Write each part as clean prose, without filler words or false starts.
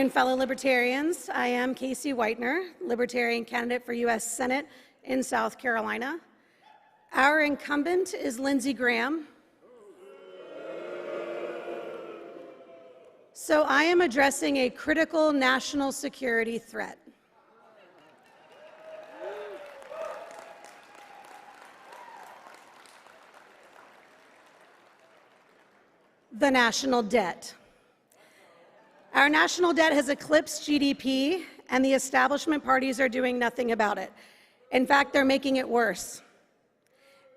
And fellow Libertarians, I am Kasie Whitener, Libertarian candidate for U.S. Senate in South Carolina. Our incumbent is Lindsey Graham. So I am addressing a critical national security threat. The national debt. Our national debt has eclipsed GDP, and the establishment parties are doing nothing about it. In fact, they're making it worse.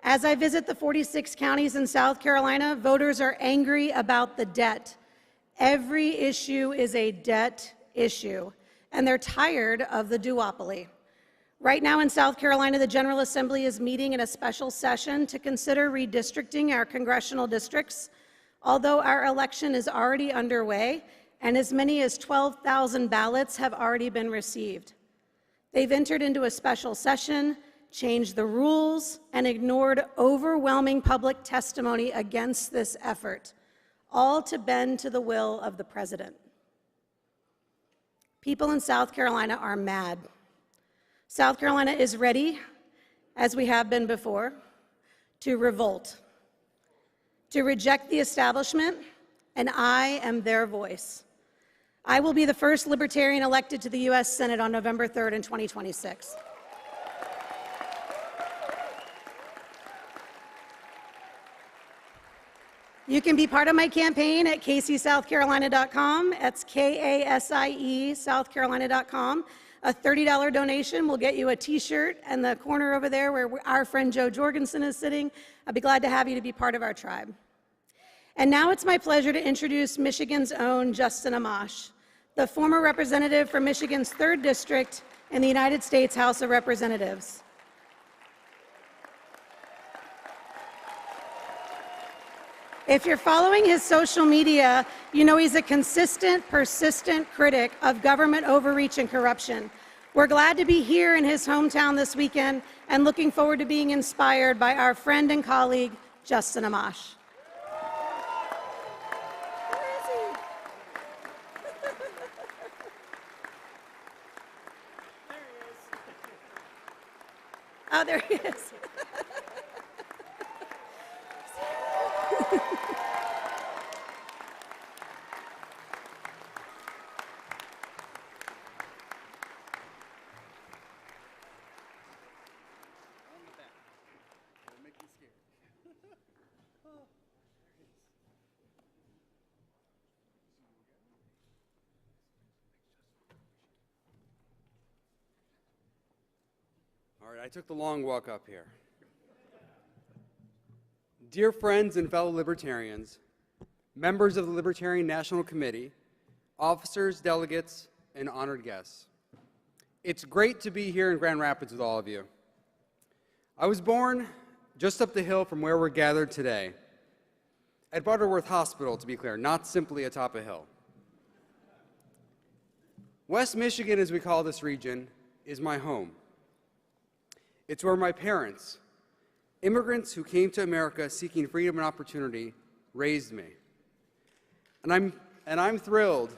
As I visit the 46 counties in South Carolina, voters are angry about the debt. Every issue is a debt issue, and they're tired of the duopoly. Right now in South Carolina, the General Assembly is meeting in a special session to consider redistricting our congressional districts, although our election is already underway, and as many as 12,000 ballots have already been received. They've entered into a special session, changed the rules, and ignored overwhelming public testimony against this effort, all to bend to the will of the president. People in South Carolina are mad. South Carolina is ready, as we have been before, to revolt, to reject the establishment, and I am their voice. I will be the first Libertarian elected to the U.S. Senate on November 3rd in 2026. You can be part of my campaign at kasiesouthcarolina.com. That's K-A-S-I-E, southcarolina.com. A $30 donation will get you a T-shirt, and the corner over there where our friend Joe Jorgensen is sitting, I'd be glad to have you to be part of our tribe. And now it's my pleasure to introduce Michigan's own Justin Amash, the former representative for Michigan's 3rd District in the United States House of Representatives. If you're following his social media, you know he's a consistent, persistent critic of government overreach and corruption. We're glad to be here in his hometown this weekend and looking forward to being inspired by our friend and colleague, Justin Amash. Oh, there he is. All right, I took the long walk up here. Dear friends and fellow Libertarians, members of the Libertarian National Committee, officers, delegates, and honored guests, it's great to be here in Grand Rapids with all of you. I was born just up the hill from where we're gathered today, at Butterworth Hospital, to be clear, not simply atop a hill. West Michigan, as we call this region, is my home. It's where my parents, immigrants who came to America seeking freedom and opportunity, raised me. And I'm thrilled.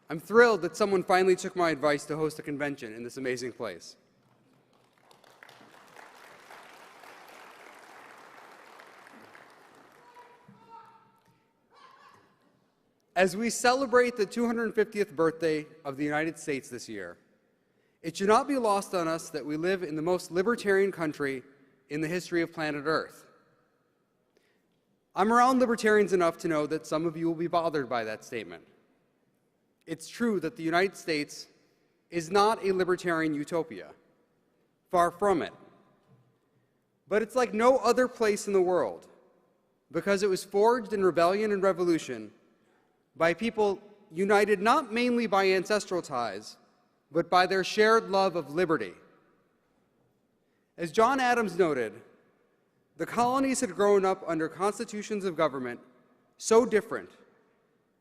I'm thrilled that someone finally took my advice to host a convention in this amazing place. As we celebrate the 250th birthday of the United States this year, it should not be lost on us that we live in the most libertarian country in the history of planet Earth. I'm around libertarians enough to know that some of you will be bothered by that statement. It's true that the United States is not a libertarian utopia. Far from it. But it's like no other place in the world, because it was forged in rebellion and revolution by people united not mainly by ancestral ties, but by their shared love of liberty. As John Adams noted, the colonies had grown up under constitutions of government so different.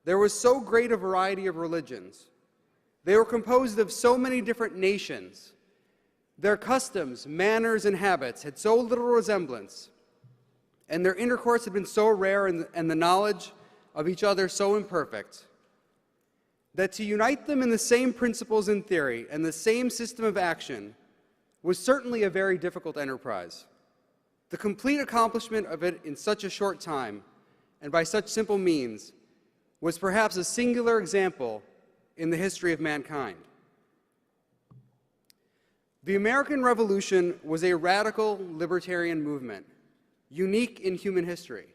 There was so great a variety of religions. They were composed of so many different nations. Their customs, manners, and habits had so little resemblance, and their intercourse had been so rare and the knowledge of each other so imperfect, that to unite them in the same principles in theory and the same system of action was certainly a very difficult enterprise. The complete accomplishment of it in such a short time and by such simple means was perhaps a singular example in the history of mankind. The American Revolution was a radical libertarian movement, unique in human history.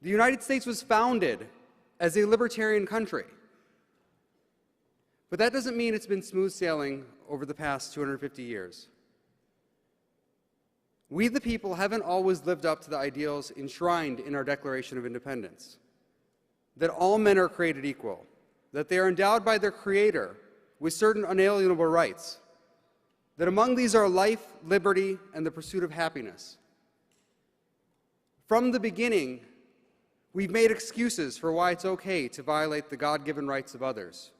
The United States was founded as a libertarian country. But that doesn't mean it's been smooth sailing over the past 250 years. We, the people, haven't always lived up to the ideals enshrined in our Declaration of Independence, that all men are created equal, that they are endowed by their Creator with certain unalienable rights, that among these are life, liberty, and the pursuit of happiness. From the beginning, we've made excuses for why it's okay to violate the God-given rights of others.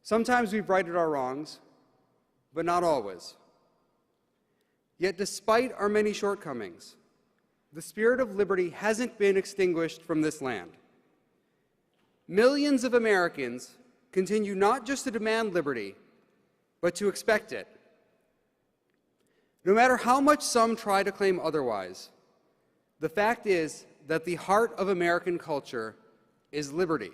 Sometimes we've righted our wrongs, but not always. Yet despite our many shortcomings, the spirit of liberty hasn't been extinguished from this land. Millions of Americans continue not just to demand liberty, but to expect it. No matter how much some try to claim otherwise, the fact is that the heart of American culture is liberty.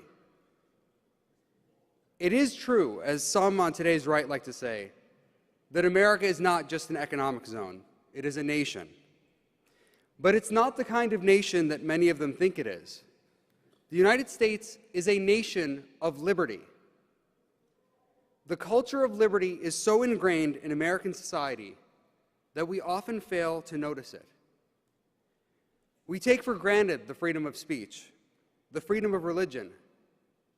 It is true, as some on today's right like to say, that America is not just an economic zone, it is a nation. But it's not the kind of nation that many of them think it is. The United States is a nation of liberty. The culture of liberty is so ingrained in American society that we often fail to notice it. We take for granted the freedom of speech, the freedom of religion,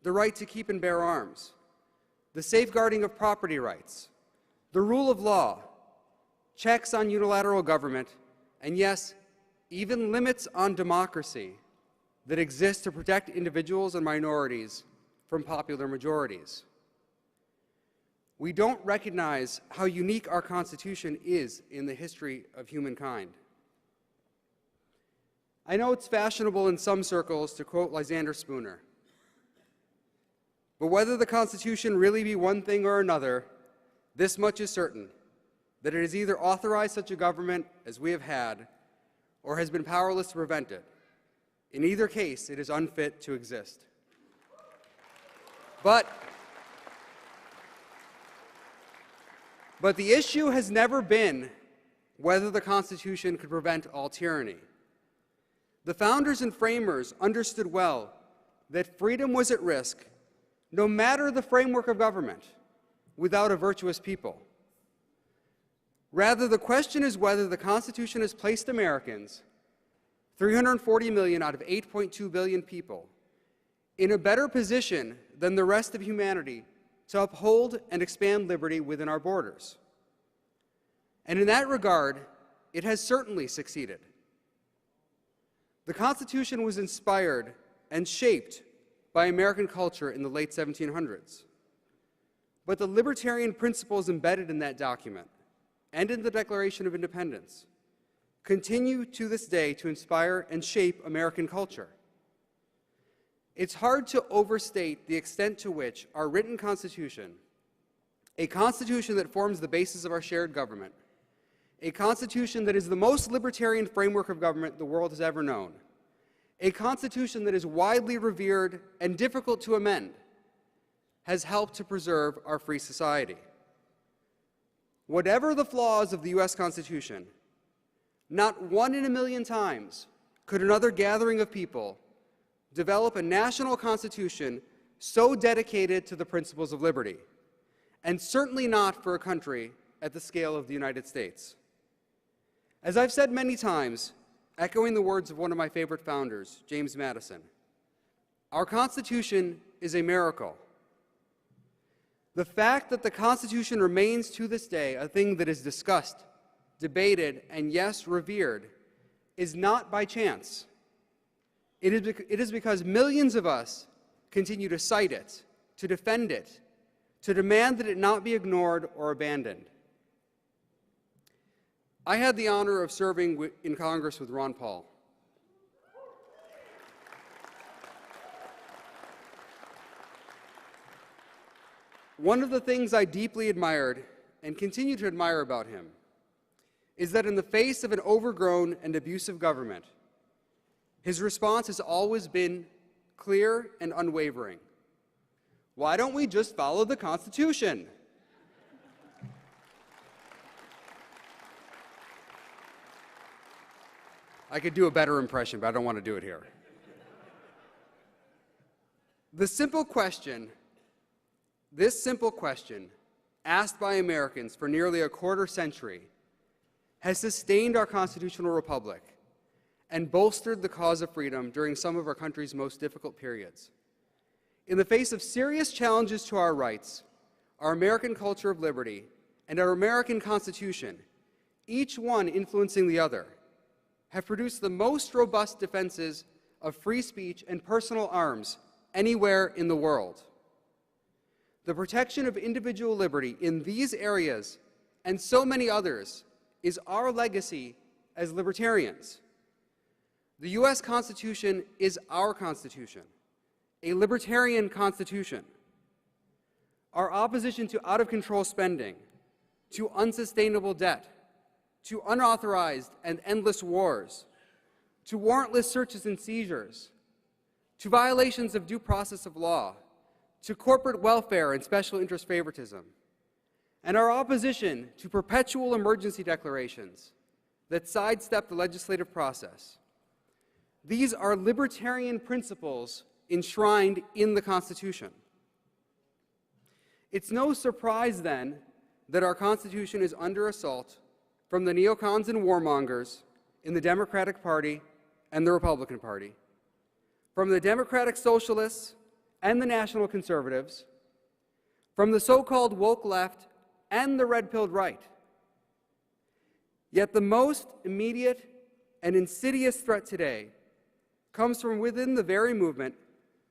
the right to keep and bear arms, the safeguarding of property rights, the rule of law, checks on unilateral government, and yes, even limits on democracy that exist to protect individuals and minorities from popular majorities. We don't recognize how unique our Constitution is in the history of humankind. I know it's fashionable in some circles to quote Lysander Spooner, but whether the Constitution really be one thing or another, this much is certain, that it has either authorized such a government as we have had, or has been powerless to prevent it. In either case, it is unfit to exist. But the issue has never been whether the Constitution could prevent all tyranny. The founders and framers understood well that freedom was at risk, no matter the framework of government, without a virtuous people. Rather, the question is whether the Constitution has placed Americans, 340 million out of 8.2 billion people, in a better position than the rest of humanity to uphold and expand liberty within our borders. And in that regard, it has certainly succeeded. The Constitution was inspired and shaped by American culture in the late 1700s. But the libertarian principles embedded in that document and in the Declaration of Independence continue to this day to inspire and shape American culture. It's hard to overstate the extent to which our written Constitution, a Constitution that forms the basis of our shared government, a Constitution that is the most libertarian framework of government the world has ever known, a Constitution that is widely revered and difficult to amend, has helped to preserve our free society. Whatever the flaws of the U.S. Constitution, not 1 in a million times could another gathering of people develop a national constitution so dedicated to the principles of liberty, and certainly not for a country at the scale of the United States. As I've said many times, echoing the words of one of my favorite founders, James Madison, our Constitution is a miracle. The fact that the Constitution remains to this day a thing that is discussed, debated, and yes, revered, is not by chance. It is because millions of us continue to cite it, to defend it, to demand that it not be ignored or abandoned. I had the honor of serving in Congress with Ron Paul. One of the things I deeply admired and continue to admire about him is that in the face of an overgrown and abusive government, his response has always been clear and unwavering. Why don't we just follow the Constitution? I could do a better impression, but I don't want to do it here. This simple question, asked by Americans for nearly a quarter century, has sustained our constitutional republic and bolstered the cause of freedom during some of our country's most difficult periods. In the face of serious challenges to our rights, our American culture of liberty, and our American Constitution, each one influencing the other, have produced the most robust defenses of free speech and personal arms anywhere in the world. The protection of individual liberty in these areas and so many others is our legacy as libertarians. The U.S. Constitution is our Constitution, a libertarian Constitution. Our opposition to out-of-control spending, to unsustainable debt, to unauthorized and endless wars, to warrantless searches and seizures, to violations of due process of law, to corporate welfare and special interest favoritism, and our opposition to perpetual emergency declarations that sidestep the legislative process. These are libertarian principles enshrined in the Constitution. It's no surprise, then, that our Constitution is under assault from the neocons and warmongers in the Democratic Party and the Republican Party, from the Democratic Socialists and the National Conservatives, from the so-called woke left and the red-pilled right. Yet the most immediate and insidious threat today comes from within the very movement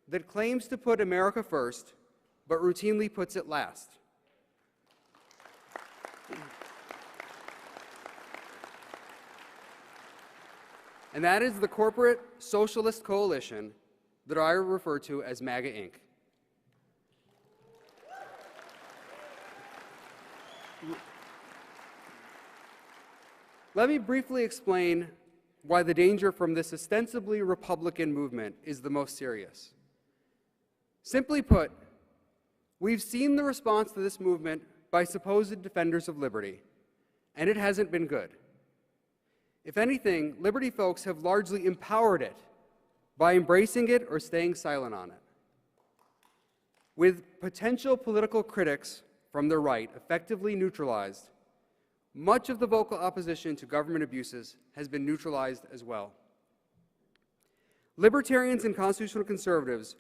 that claims to put America first, but routinely puts it last. And that is the corporate socialist coalition that I refer to as MAGA Inc. Let me briefly explain why the danger from this ostensibly Republican movement is the most serious. Simply put, we've seen the response to this movement by supposed defenders of liberty, and it hasn't been good. If anything, liberty folks have largely empowered it by embracing it or staying silent on it. With potential political critics from the right effectively neutralized, much of the vocal opposition to government abuses has been neutralized as well. Libertarians and constitutional conservatives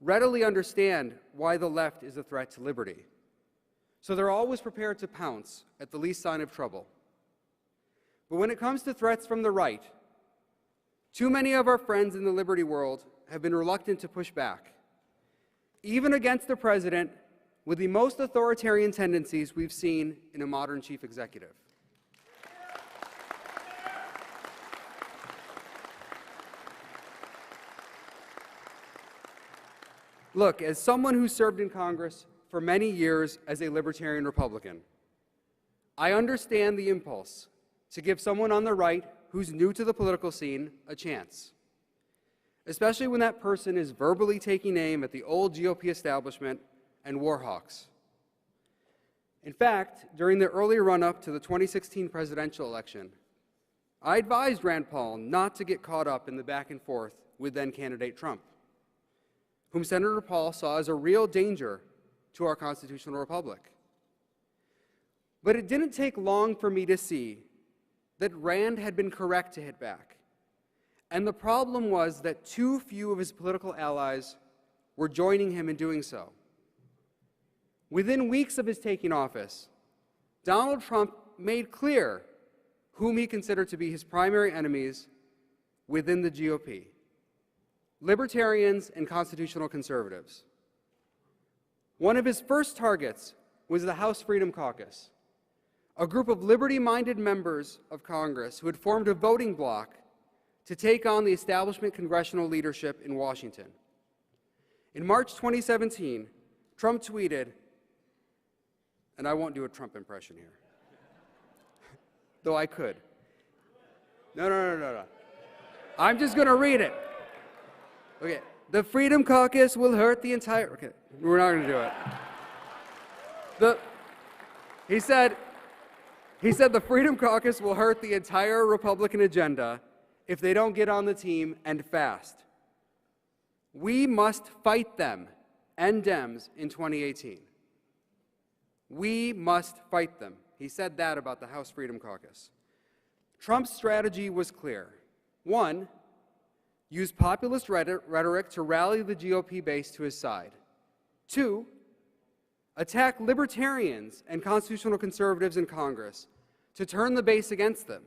readily understand why the left is a threat to liberty, so they're always prepared to pounce at the least sign of trouble. But when it comes to threats from the right, too many of our friends in the liberty world have been reluctant to push back, even against a president with the most authoritarian tendencies we've seen in a modern chief executive. Look, as someone who served in Congress for many years as a libertarian Republican, I understand the impulse to give someone on the right who's new to the political scene a chance, especially when that person is verbally taking aim at the old GOP establishment and war hawks. In fact, during the early run-up to the 2016 presidential election, I advised Rand Paul not to get caught up in the back and forth with then-candidate Trump, whom Senator Paul saw as a real danger to our constitutional republic. But it didn't take long for me to see that Rand had been correct to hit back. And the problem was that too few of his political allies were joining him in doing so. Within weeks of his taking office, Donald Trump made clear whom he considered to be his primary enemies within the GOP: libertarians and constitutional conservatives. One of his first targets was the House Freedom Caucus, a group of liberty-minded members of Congress who had formed a voting bloc to take on the establishment congressional leadership in Washington. In March 2017, Trump tweeted, and I won't do a Trump impression here, though I could. No. I'm just going to read it. Okay. The Freedom Caucus will hurt the entire... Okay, we're not going to do it. He said the Freedom Caucus will hurt the entire Republican agenda if they don't get on the team and fast. We must fight them and Dems in 2018. We must fight them. He said that about the House Freedom Caucus. Trump's strategy was clear. One, use populist rhetoric to rally the GOP base to his side. Two, attack libertarians and constitutional conservatives in Congress to turn the base against them,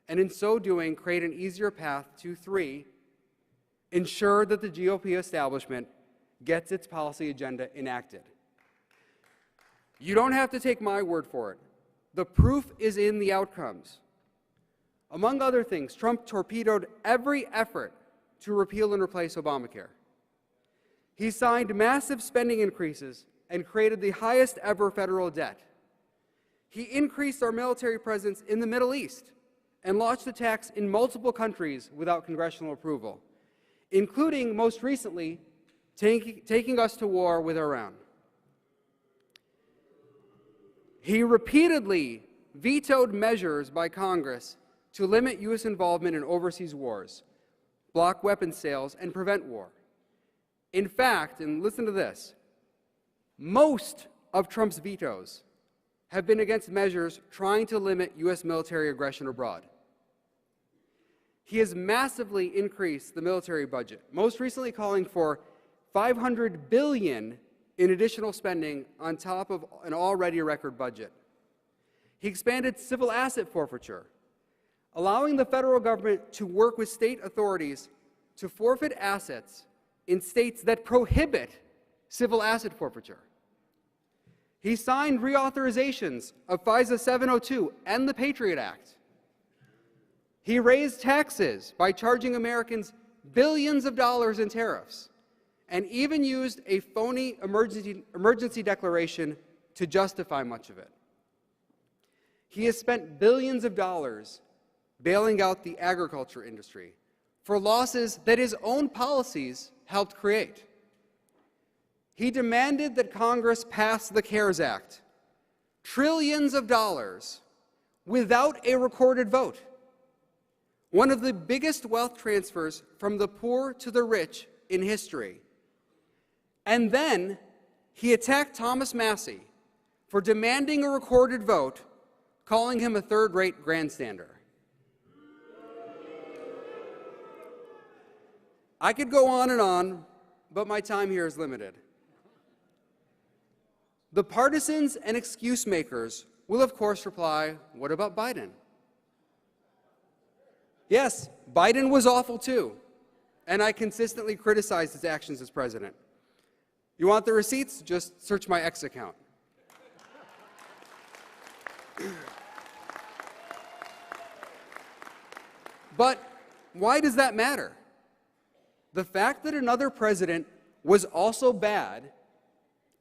and in so doing, create an easier path to three, ensure that the GOP establishment gets its policy agenda enacted. You don't have to take my word for it. The proof is in the outcomes. Among other things, Trump torpedoed every effort to repeal and replace Obamacare. He signed massive spending increases and created the highest ever federal debt. He increased our military presence in the Middle East and launched attacks in multiple countries without congressional approval, including, most recently, taking us to war with Iran. He repeatedly vetoed measures by Congress to limit U.S. involvement in overseas wars, block weapons sales, and prevent war. In fact, and listen to this, most of Trump's vetoes have been against measures trying to limit U.S. military aggression abroad. He has massively increased the military budget, most recently calling for $500 billion in additional spending on top of an already record budget. He expanded civil asset forfeiture, allowing the federal government to work with state authorities to forfeit assets in states that prohibit civil asset forfeiture. He signed reauthorizations of FISA 702 and the Patriot Act. He raised taxes by charging Americans billions of dollars in tariffs, and even used a phony emergency declaration to justify much of it. He has spent billions of dollars bailing out the agriculture industry for losses that his own policies helped create. He demanded that Congress pass the CARES Act, trillions of dollars, without a recorded vote. One of the biggest wealth transfers from the poor to the rich in history. And then he attacked Thomas Massie for demanding a recorded vote, calling him a third-rate grandstander. I could go on, but my time here is limited. The partisans and excuse makers will, of course, reply, what about Biden? Yes, Biden was awful too, and I consistently criticized his actions as president. You want the receipts? Just search my X account. But why does that matter? The fact that another president was also bad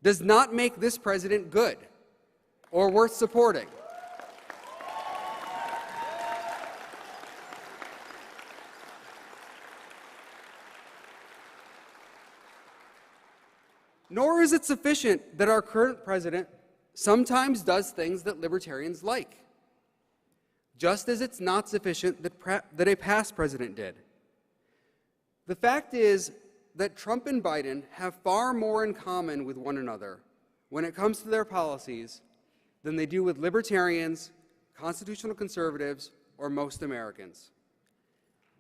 does not make this president good or worth supporting. Nor is it sufficient that our current president sometimes does things that libertarians like, just as it's not sufficient that a past president did. The fact is that Trump and Biden have far more in common with one another when it comes to their policies than they do with libertarians, constitutional conservatives, or most Americans.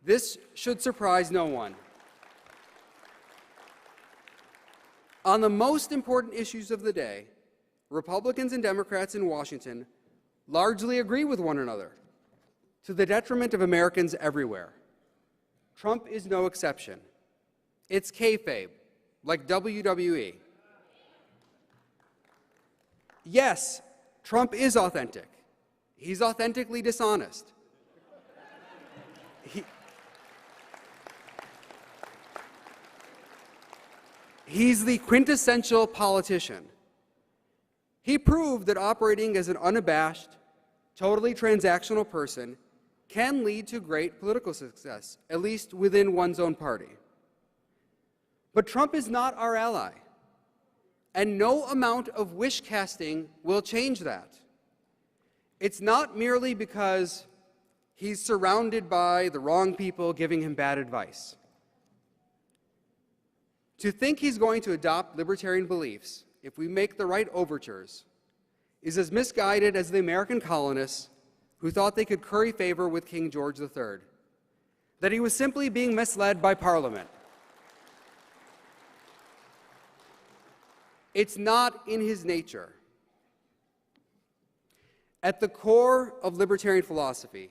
This should surprise no one. On the most important issues of the day, Republicans and Democrats in Washington largely agree with one another, to the detriment of Americans everywhere. Trump is no exception. It's kayfabe, like WWE. Yes, Trump is authentic. He's authentically dishonest. He's the quintessential politician. He proved that operating as an unabashed, totally transactional person can lead to great political success, at least within one's own party. But Trump is not our ally, and no amount of wish casting will change that. It's not merely because he's surrounded by the wrong people giving him bad advice. To think he's going to adopt libertarian beliefs if we make the right overtures is as misguided as the American colonists who thought they could curry favor with King George III, that he was simply being misled by Parliament. It's not in his nature. At the core of libertarian philosophy,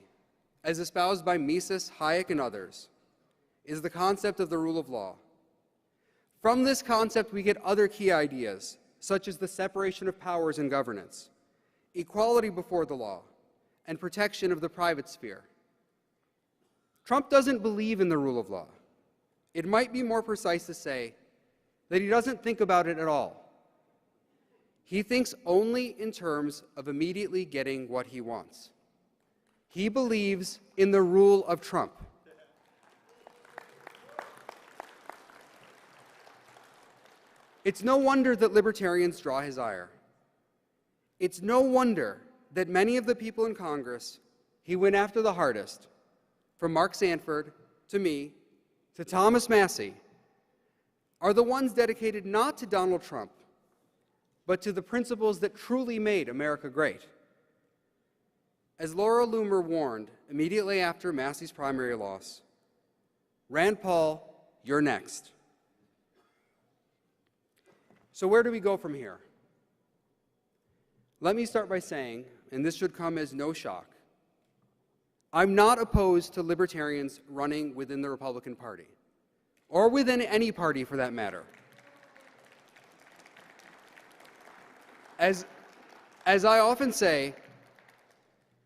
as espoused by Mises, Hayek, and others, is the concept of the rule of law. From this concept, we get other key ideas, such as the separation of powers in governance, equality before the law, and protection of the private sphere. Trump doesn't believe in the rule of law. It might be more precise to say that he doesn't think about it at all. He thinks only in terms of immediately getting what he wants. He believes in the rule of Trump. It's no wonder that libertarians draw his ire. It's no wonder that many of the people in Congress he went after the hardest, from Mark Sanford to me to Thomas Massie, are the ones dedicated not to Donald Trump, but to the principles that truly made America great. As Laura Loomer warned immediately after Massie's primary loss, Rand Paul, you're next. So where do we go from here? Let me start by saying, and this should come as no shock, I'm not opposed to libertarians running within the Republican Party, or within any party for that matter. As I often say,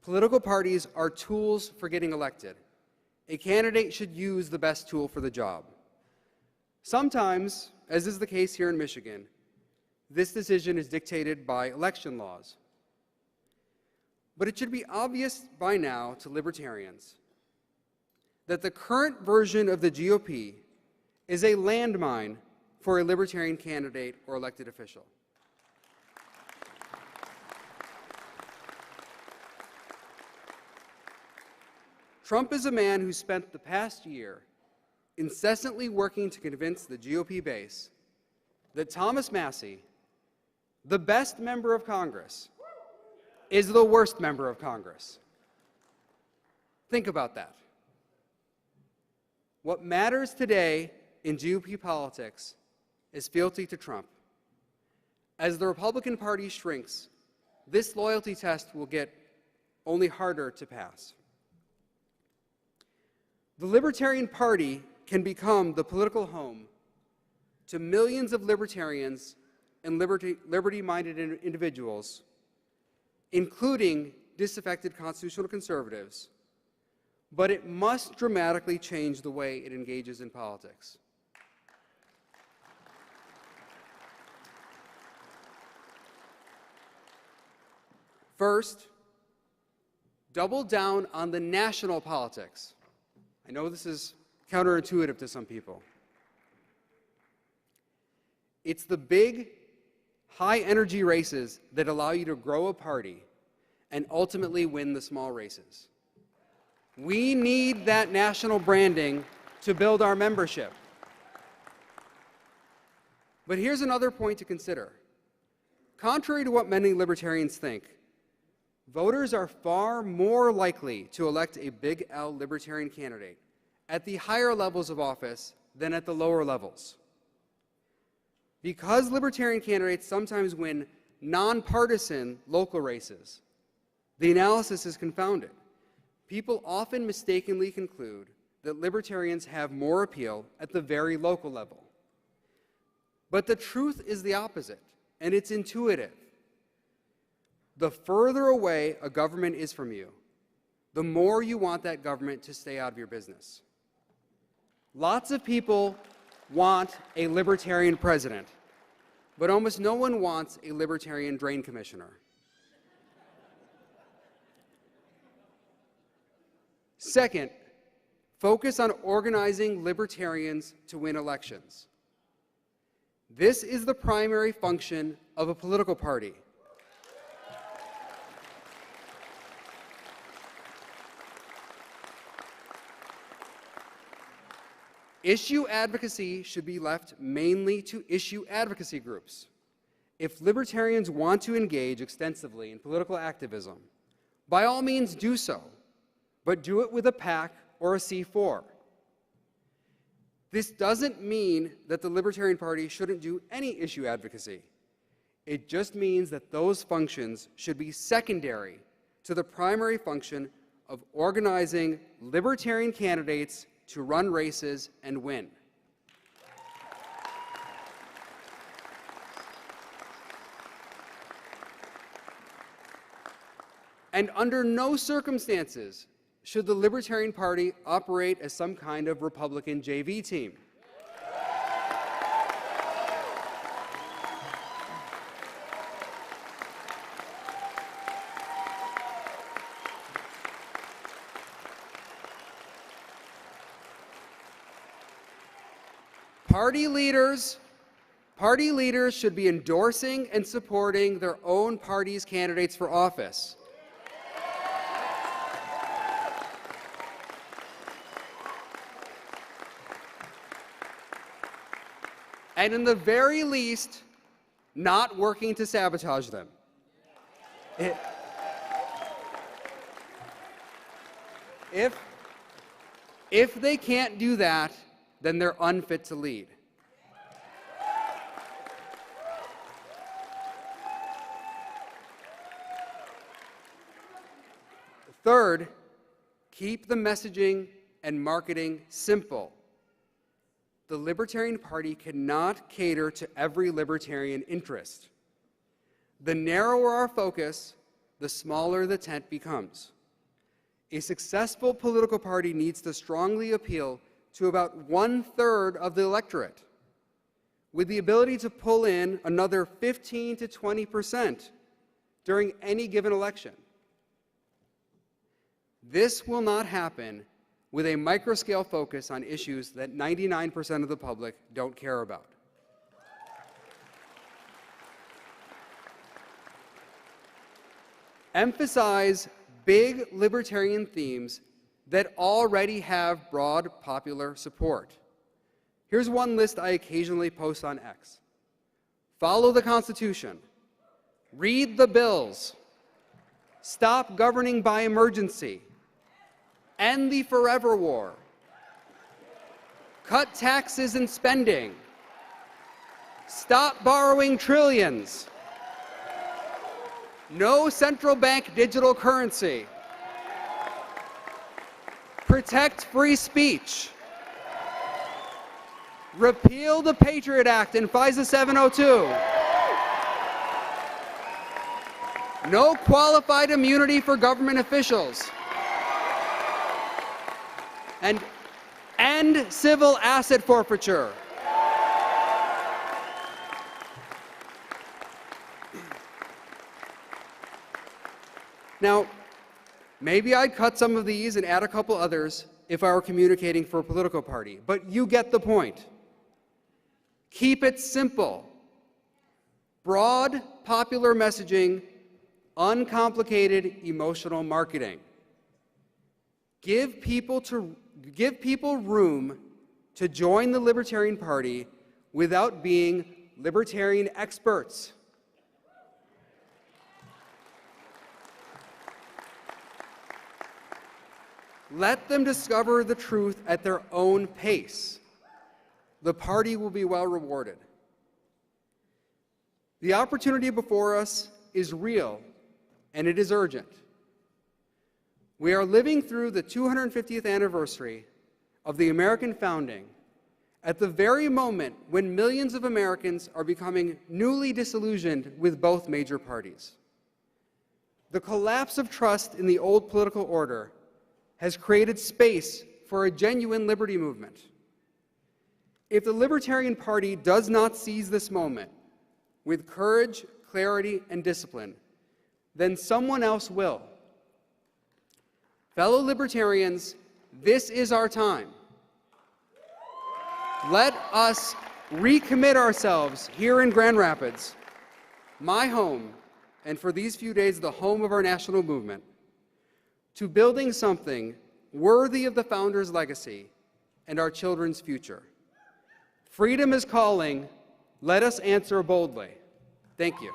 political parties are tools for getting elected. A candidate should use the best tool for the job. Sometimes, as is the case here in Michigan, this decision is dictated by election laws. But it should be obvious by now to libertarians that the current version of the GOP is a landmine for a libertarian candidate or elected official. Trump is a man who spent the past year incessantly working to convince the GOP base that Thomas Massie, the best member of Congress, is the worst member of Congress. Think about that. What matters today in GOP politics is fealty to Trump. As the Republican Party shrinks, this loyalty test will get only harder to pass. The Libertarian Party can become the political home to millions of libertarians and liberty-minded individuals, including disaffected constitutional conservatives, but it must dramatically change the way it engages in politics. First, double down on the national politics. I know this is counterintuitive to some people. It's the big, high-energy races that allow you to grow a party and ultimately win the small races. We need that national branding to build our membership. But here's another point to consider. Contrary to what many libertarians think, voters are far more likely to elect a big L libertarian candidate at the higher levels of office than at the lower levels. Because libertarian candidates sometimes win nonpartisan local races, the analysis is confounded. People often mistakenly conclude that libertarians have more appeal at the very local level. But the truth is the opposite, and it's intuitive. The further away a government is from you, the more you want that government to stay out of your business. Lots of people want a libertarian president. but almost no one wants a libertarian drain commissioner. Second, focus on organizing libertarians to win elections. This is the primary function of a political party. Issue advocacy should be left mainly to issue advocacy groups. If libertarians want to engage extensively in political activism, by all means do so, but do it with a PAC or a C4. This doesn't mean that the Libertarian Party shouldn't do any issue advocacy. It just means that those functions should be secondary to the primary function of organizing libertarian candidates to run races and win. And under no circumstances should the Libertarian Party operate as some kind of Republican JV team. Party leaders should be endorsing and supporting their own party's candidates for office. And in the very least, not working to sabotage them. If they can't do that, then they're unfit to lead. Third, keep the messaging and marketing simple. The Libertarian Party cannot cater to every libertarian interest. The narrower our focus, the smaller the tent becomes. A successful political party needs to strongly appeal to about 1/3 of the electorate, with the ability to pull in another 15 to 20% during any given election. This will not happen with a microscale focus on issues that 99% of the public don't care about. Emphasize big libertarian themes that already have broad popular support. Here's one list I occasionally post on X. Follow the Constitution. Read the bills. Stop governing by emergency. End the forever war. Cut taxes and spending. Stop borrowing trillions. No central bank digital currency. Protect free speech. Repeal the Patriot Act and FISA 702. No qualified immunity for government officials. And end civil asset forfeiture. Now, maybe I'd cut some of these and add a couple others if I were communicating for a political party, but you get the point. Keep it simple. Broad, popular messaging, uncomplicated emotional marketing. Give people room to join the Libertarian Party without being libertarian experts. Let them discover the truth at their own pace. The party will be well rewarded. The opportunity before us is real, and it is urgent. We are living through the 250th anniversary of the American founding at the very moment when millions of Americans are becoming newly disillusioned with both major parties. The collapse of trust in the old political order has created space for a genuine liberty movement. If the Libertarian Party does not seize this moment, with courage, clarity, and discipline, then someone else will. Fellow libertarians, this is our time. Let us recommit ourselves here in Grand Rapids, my home, and for these few days the home of our national movement, to building something worthy of the founders' legacy and our children's future. Freedom is calling. Let us answer boldly. Thank you.